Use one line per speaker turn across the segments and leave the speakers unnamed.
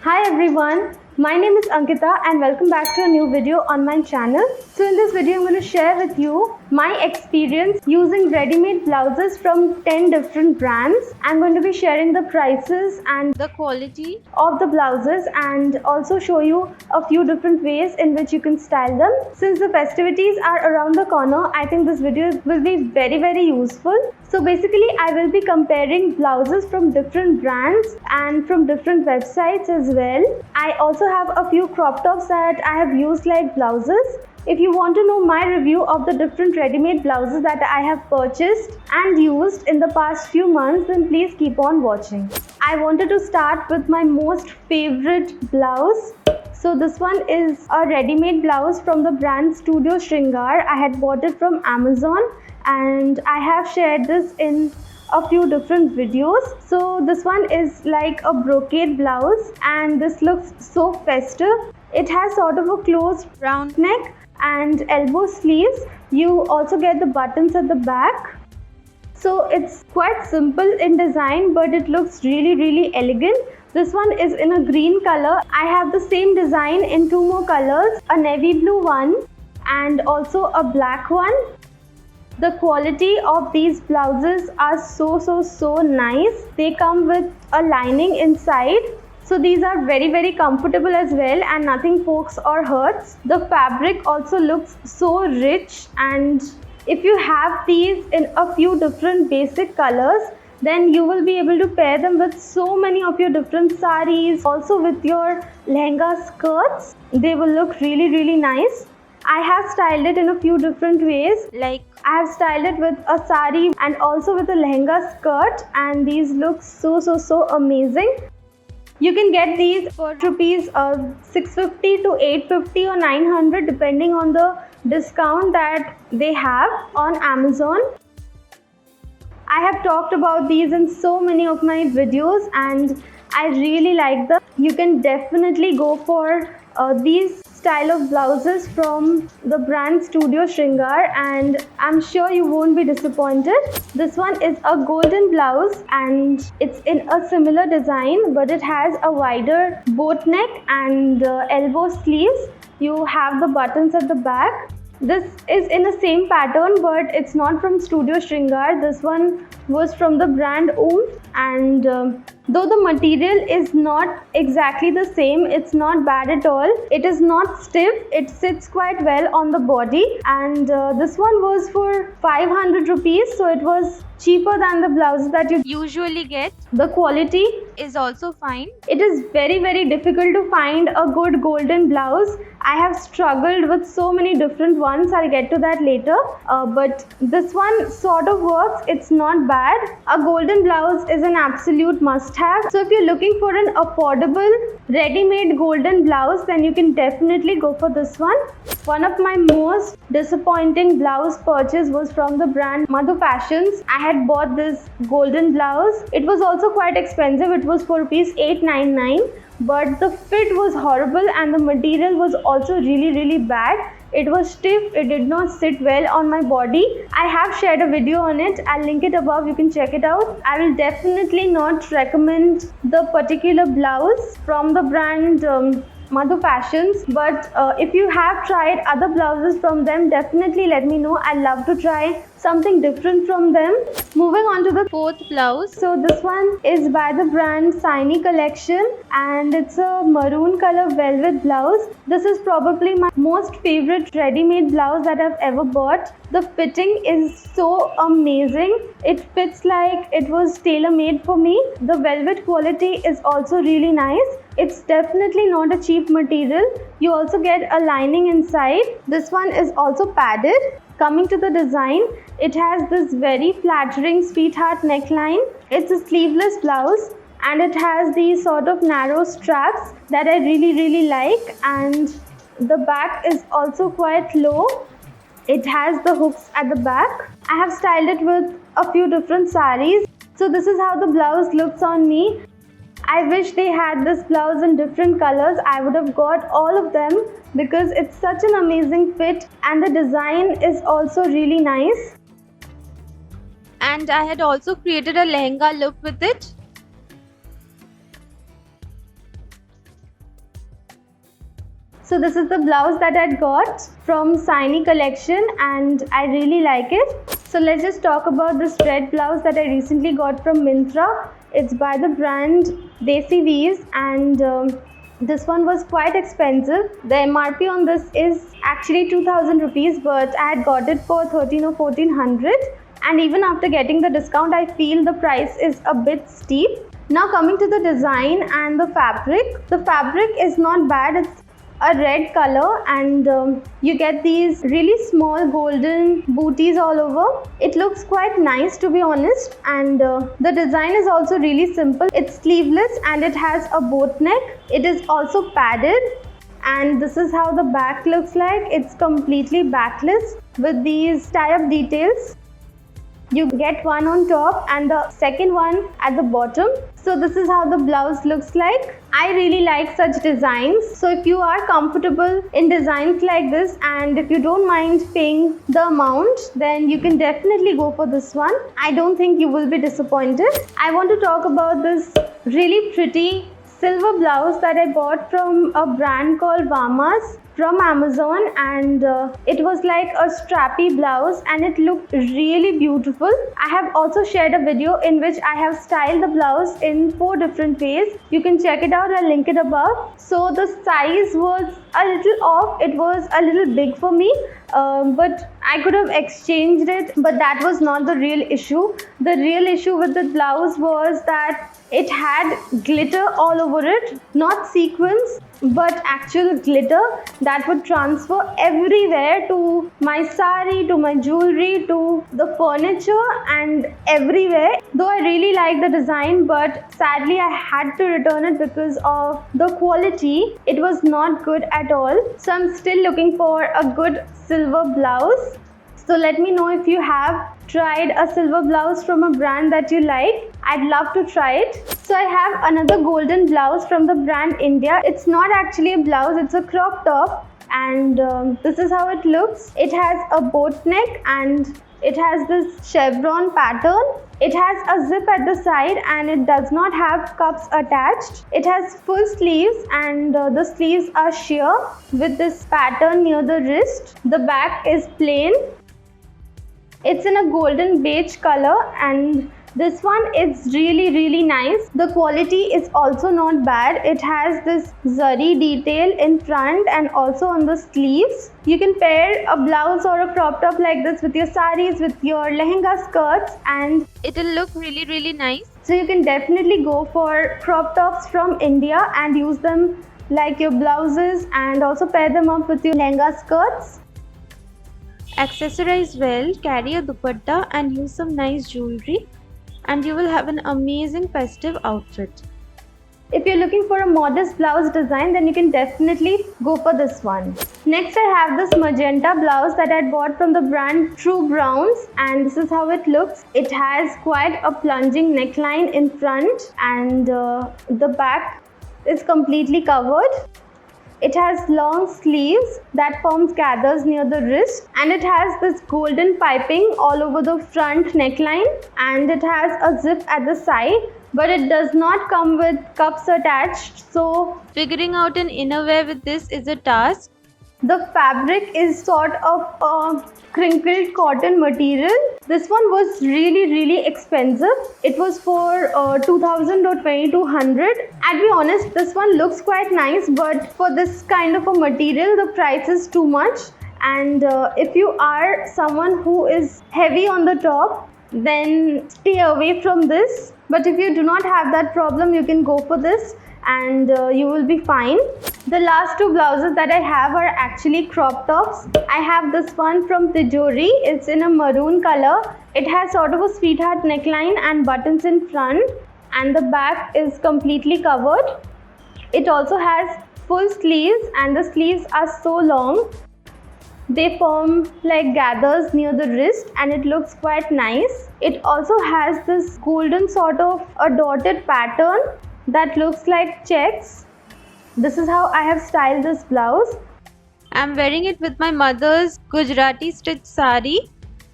Hi everyone, my name is Ankita and welcome back to a new video on my channel. So in this video I'm going to share with you my experience using ready-made blouses from 10 different brands. I'm going to be sharing the prices and the quality of the blouses and also show you a few different ways in which you can style them. Since the festivities are around the corner, I think this video will be very useful. So basically I will be comparing blouses from different brands and from different websites as well. I also have a few crop tops that I have used like blouses. If you want to know my review of the different ready-made blouses that I have purchased and used in the past few months, then please keep on watching. I wanted to start with my most favorite blouse. So this one is a ready-made blouse from the brand Studio Shringar. I had bought it from Amazon and I have shared this in a few different videos. So this one is like a brocade blouse and this looks so festive. It has sort of a closed round neck and elbow sleeves. You also get the buttons at the back. So it's quite simple in design, but it looks really elegant. This one is in a green color. I have the same design in two more colors, a navy blue one and also a black one. The quality of these blouses are so nice. They come with a lining inside. So these are very comfortable as well and nothing pokes or hurts. The fabric also looks so rich, and if you have these in a few different basic colors, then you will be able to pair them with so many of your different saris, also with your lehenga skirts. They will look really nice. I have styled it in a few different ways. Like I have styled it with a sari and also with a lehenga skirt, and these look so amazing. You can get these for rupees 650 to 850 or 900 depending on the discount that they have on Amazon. I have talked about these in so many of my videos and I really like them. You can definitely go for these style of blouses from the brand Studio Shringar and I'm sure you won't be disappointed. This one is a golden blouse and it's in a similar design, but it has a wider boat neck and elbow sleeves. You have the buttons at the back. This is in the same pattern, but it's not from Studio Shringar. This one was from the brand Oomph, and though the material is not exactly the same, it's not bad at all. It is not stiff, it sits quite well on the body, and this one was for 500 rupees, so it was cheaper than the blouses that you usually get. The quality is also fine. It is very difficult to find a good golden blouse. I have struggled with so many different ones. I'll get to that later, but this one sort of works. It's not bad. A golden blouse is an absolute must-have. So if you're looking for an affordable ready-made golden blouse, then you can definitely go for this one. One of my most disappointing blouse purchase was from the brand Madhu Fashions. I had bought this golden blouse. It was also quite expensive. It was for rupees 899, but the fit was horrible and the material was also really bad. It was stiff, it did not sit well on my body. I have shared a video on it. I'll link it above, you can check it out. I will definitely not recommend the particular blouse from the brand Madhu Fashions, but if you have tried other blouses from them, definitely let me know. I'd love to try something different from them. Moving on to the fourth blouse. So this one is by the brand Saini Collection and it's a maroon color velvet blouse. This is probably my most favorite ready-made blouse that I've ever bought. The fitting is so amazing. It fits like it was tailor-made for me. The velvet quality is also really nice. It's definitely not a cheap material. You also get a lining inside. This one is also padded. Coming to the design, it has this very flattering sweetheart neckline. It's a sleeveless blouse and it has these sort of narrow straps that I really like, and the back is also quite low. It has the hooks at the back. I have styled it with a few different saris. So this is how the blouse looks on me. I wish they had this blouse in different colors. I would have got all of them because it's such an amazing fit and the design is also really nice. And I had also created a lehenga look with it. So this is the blouse that I got from Saini collection and I really like it. So let's just talk about this red blouse that I recently got from Myntra. It's by the brand Desi Weaves and this one was quite expensive. The MRP on this is actually 2000 rupees, but I had got it for 13 or 1400. And even after getting the discount, I feel the price is a bit steep. Now coming to the design and the fabric. The fabric is not bad. It's a red color and you get these really small golden booties all over. It looks quite nice, to be honest, and the design is also really simple. It's sleeveless and it has a boat neck. It is also padded, and this is how the back looks like. It's completely backless with these tie-up details. You get one on top and the second one at the bottom. So this is how the blouse looks like. I really like such designs. So if you are comfortable in designs like this and if you don't mind paying the amount, then you can definitely go for this one. I don't think you will be disappointed. I want to talk about this really pretty silver blouse that I bought from a brand called Vamas from Amazon, and it was like a strappy blouse and it looked really beautiful. I have also shared a video in which I have styled the blouse in 4 different ways. You can check it out, I'll link it above. So the size was a little off, it was a little big for me, but I could have exchanged it, but that was not the real issue. The real issue with the blouse was that it had glitter all over it, not sequins, but actual glitter that would transfer everywhere, to my sari, to my jewelry, to the furniture and everywhere. Though I really like the design, but sadly I had to return it because of the quality. It was not good at all. So I'm still looking for a good silver blouse. So let me know if you have tried a silver blouse from a brand that you like. I'd love to try it. So I have another golden blouse from the brand India. It's not actually a blouse, it's a crop top, and this is how it looks. It has a boat neck and it has this chevron pattern. It has a zip at the side and it does not have cups attached. It has full sleeves and the sleeves are sheer with this pattern near the wrist. The back is plain. It's in a golden beige color and this one is really nice. The quality is also not bad. It has this zari detail in front and also on the sleeves. You can pair a blouse or a crop top like this with your saris, with your lehenga skirts, and it'll look really nice. So you can definitely go for crop tops from India and use them like your blouses and also pair them up with your lehenga skirts. Accessorize well, carry a dupatta and use some nice jewelry, and you will have an amazing festive outfit. If you're looking for a modest blouse design, then you can definitely go for this one. Next I have this magenta blouse that I bought from the brand True Browns, and this is how it looks. It has quite a plunging neckline in front and the back is completely covered. It has long sleeves that forms gathers near the wrist, and it has this golden piping all over the front neckline, and it has a zip at the side, but it does not come with cups attached, so figuring out an innerwear with this is a task. The fabric is sort of a crinkled cotton material. This one was really expensive. It was for 2000 or 2200. I'll be honest, this one looks quite nice, but for this kind of a material the price is too much, and if you are someone who is heavy on the top, then stay away from this. But if you do not have that problem, you can go for this and you will be fine. The last 2 blouses that I have are actually crop tops. I have this one from Tijori. It's in a maroon color. It has sort of a sweetheart neckline and buttons in front, and the back is completely covered. It also has full sleeves and the sleeves are so long. They form like gathers near the wrist and it looks quite nice. It also has this golden sort of a dotted pattern that looks like checks. This is how I have styled this blouse. I'm wearing it with my mother's Gujarati stitch sari,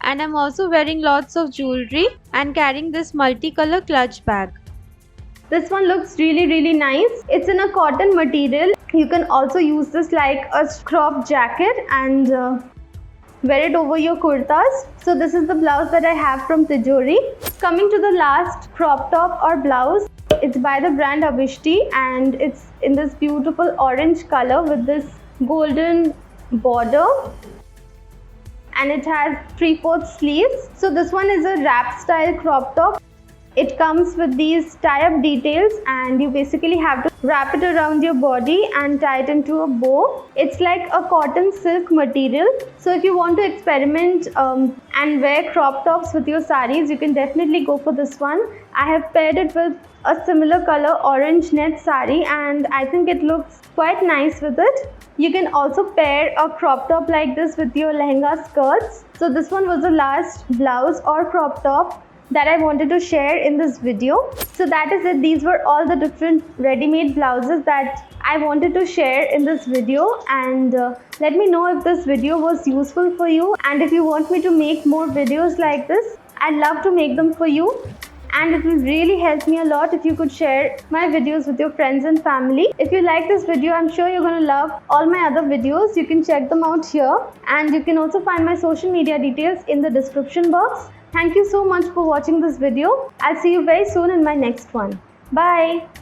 and I'm also wearing lots of jewelry and carrying this multicolor clutch bag. This one looks really nice. It's in a cotton material. You can also use this like a crop jacket and wear it over your kurtas. So this is the blouse that I have from Tijori. Coming to the last crop top or blouse, it's by the brand Avishti and it's in this beautiful orange color with this golden border, and it has 3/4 sleeves. So this one is a wrap style crop top. It comes with these tie-up details and you basically have to wrap it around your body and tie it into a bow. It's like a cotton silk material. So if you want to experiment and wear crop tops with your saris, you can definitely go for this one. I have paired it with a similar color orange net sari and I think it looks quite nice with it. You can also pair a crop top like this with your lehenga skirts. So this one was the last blouse or crop top that I wanted to share in this video. So that is it. These were all the different ready-made blouses that I wanted to share in this video, and let me know if this video was useful for you, and if you want me to make more videos like this, I'd love to make them for you. And it will really help me a lot if you could share my videos with your friends and family. If you like this video, I'm sure you're going to love all my other videos. You can check them out here, and you can also find my social media details in the description box. Thank you so much for watching this video. I'll see you very soon in my next one. Bye.